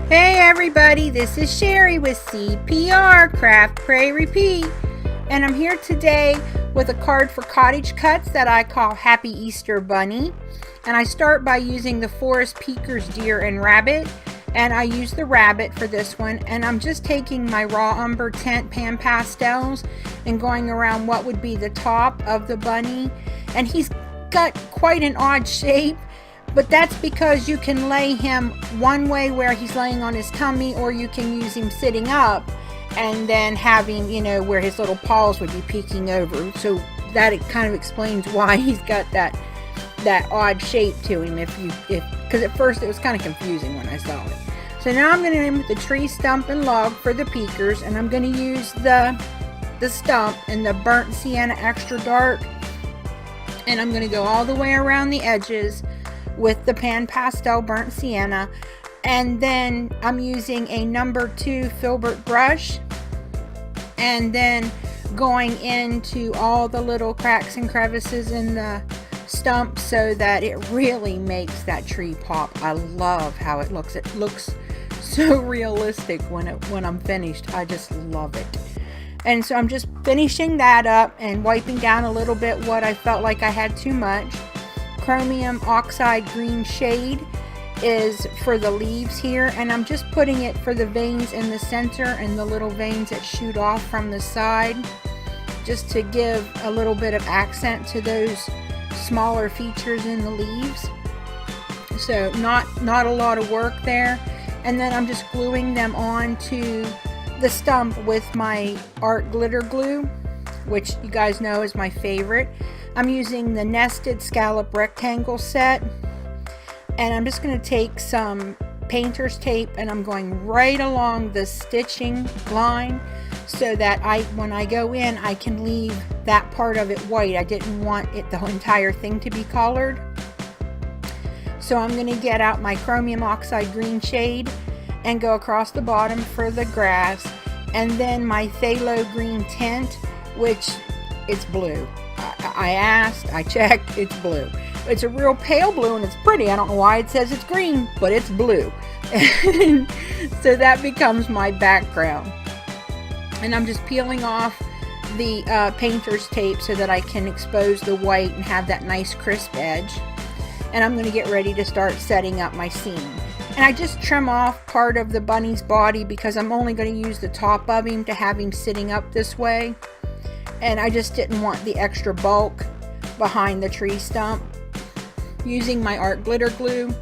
Hey everybody, this is Sherry with CPR, Craft, Pray, Repeat. And I'm here today with a card for cottage cuts that I call Happy Easter Bunny. And I start by using the Forest Peakers Deer and Rabbit. And I use the rabbit for this one. And I'm just taking my raw umber tint pan pastels and going around what would be the top of the bunny. And he's got quite an odd shape. But that's because you can lay him one way where he's laying on his tummy, or you can use him sitting up and then have him, you know, where his little paws would be peeking over. So that it kind of explains why he's got that odd shape to him. Because at first it was kind of confusing when I saw it. So now I'm going to aim with the tree stump and log for the peakers, and I'm going to use the stump in the burnt sienna extra dark, and I'm going to go all the way around the edges with the pan pastel burnt sienna. And then I'm using a number 2 filbert brush, and then going into all the little cracks and crevices in the stump so that it really makes that tree pop. I love how it looks. It looks so realistic when I'm finished. I just love it. And so I'm just finishing that up and wiping down a little bit what I felt like I had too much. Chromium oxide green shade is for the leaves here, and I'm just putting it for the veins in the center and the little veins that shoot off from the side, just to give a little bit of accent to those smaller features in the leaves. So not a lot of work there. And then I'm just gluing them onto the stump with my art glitter glue, which you guys know is my favorite. I'm using the nested scallop rectangle set, and I'm just going to take some painter's tape and I'm going right along the stitching line so that when I go in, I can leave that part of it white. I didn't want the entire thing to be colored. So I'm going to get out my chromium oxide green shade and go across the bottom for the grass, and then my phthalo green tint, which it's blue. I asked, I checked, it's blue. It's a real pale blue and it's pretty. I don't know why it says it's green, but it's blue. So that becomes my background. And I'm just peeling off the painter's tape so that I can expose the white and have that nice crisp edge. And I'm going to get ready to start setting up my scene. And I just trim off part of the bunny's body because I'm only going to use the top of him to have him sitting up this way. And I just didn't want the extra bulk behind the tree stump. Using my art glitter glue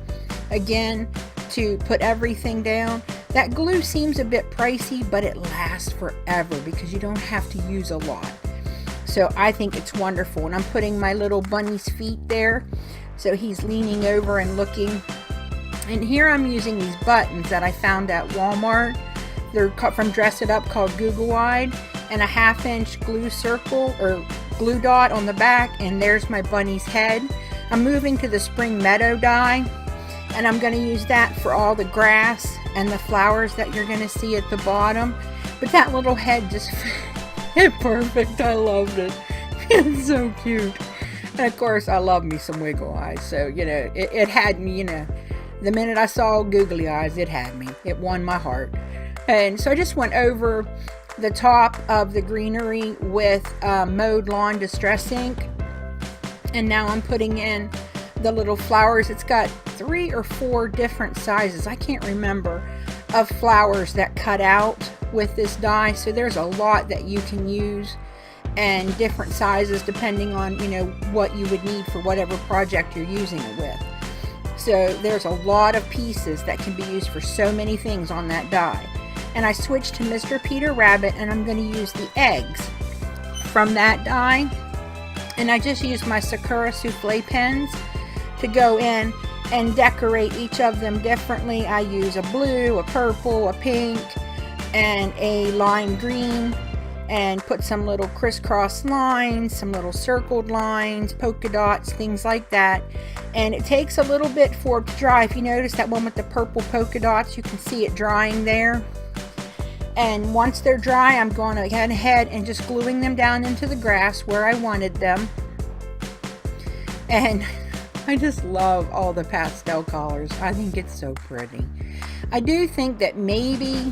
again to put everything down. That glue seems a bit pricey, but it lasts forever because you don't have to use a lot. So I think it's wonderful. And I'm putting my little bunny's feet there, so he's leaning over and looking. And here I'm using these buttons that I found at Walmart. They're from Dress It Up, called Google Eyed, and a 1/2 inch glue circle or glue dot on the back, and there's my bunny's head. I'm moving to the Spring Meadow die, and I'm going to use that for all the grass and the flowers that you're going to see at the bottom. But that little head just fit perfect. I loved it. It's so cute. And of course I love me some wiggle eyes, so you know it had me, you know, the minute I saw googly eyes, it had me. It won my heart. And so I just went over the top of the greenery with Mowed Lawn Distress Ink, and now I'm putting in the little flowers. It's got 3 or 4 different sizes, I can't remember, of flowers that cut out with this die. So there's a lot that you can use, and different sizes depending on, you know, what you would need for whatever project you're using it with. So there's a lot of pieces that can be used for so many things on that die. And I switched to Mr. Peter Rabbit, and I'm going to use the eggs from that die. And I just used my Sakura souffle pens to go in and decorate each of them differently. I use a blue, a purple, a pink, and a lime green, and put some little crisscross lines, some little circled lines, polka dots, things like that. And it takes a little bit for it to dry. If you notice that one with the purple polka dots, you can see it drying there. And once they're dry, I'm going to go ahead and just gluing them down into the grass where I wanted them. And I just love all the pastel colors. I think it's so pretty. I do think that maybe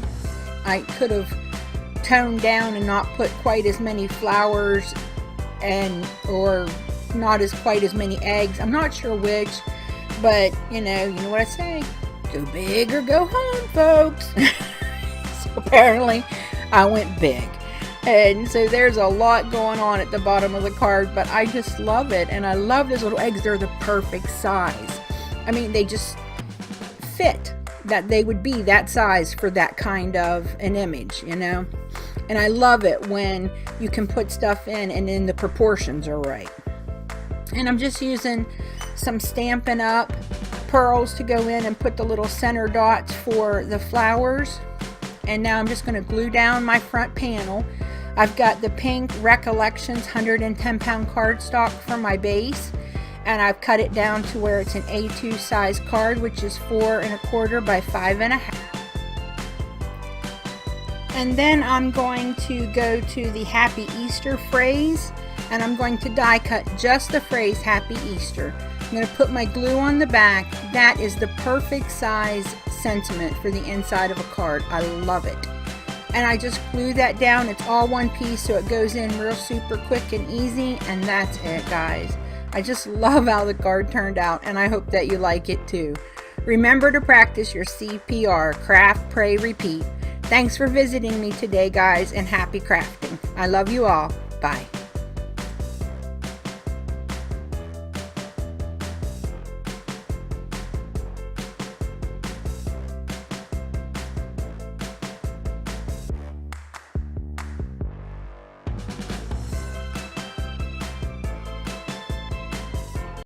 I could have toned down and not put quite as many flowers or not quite as many eggs. I'm not sure which, but you know what I say, go big or go home, folks. So apparently I went big. And so there's a lot going on at the bottom of the card, but I just love it. And I love those little eggs. They're the perfect size. I mean, they just fit, that they would be that size for that kind of an image, you know. And I love it when you can put stuff in and then the proportions are right. And I'm just using some Stampin' Up! Pearls to go in and put the little center dots for the flowers. And now I'm just going to glue down my front panel. I've got the pink Recollections 110 pound cardstock for my base, and I've cut it down to where it's an A2 size card, which is 4 1/4 by 5 1/2. And then I'm going to go to the Happy Easter phrase, and I'm going to die cut just the phrase Happy Easter. I'm going to put my glue on the back. That is the perfect size sentiment for the inside of a card. I love it. And I just glue that down. It's all one piece, so it goes in real super quick and easy, and that's it, guys. I just love how the card turned out, and I hope that you like it too. Remember to practice your CPR, craft, pray, repeat. Thanks for visiting me today, guys, and happy crafting. I love you all. Bye.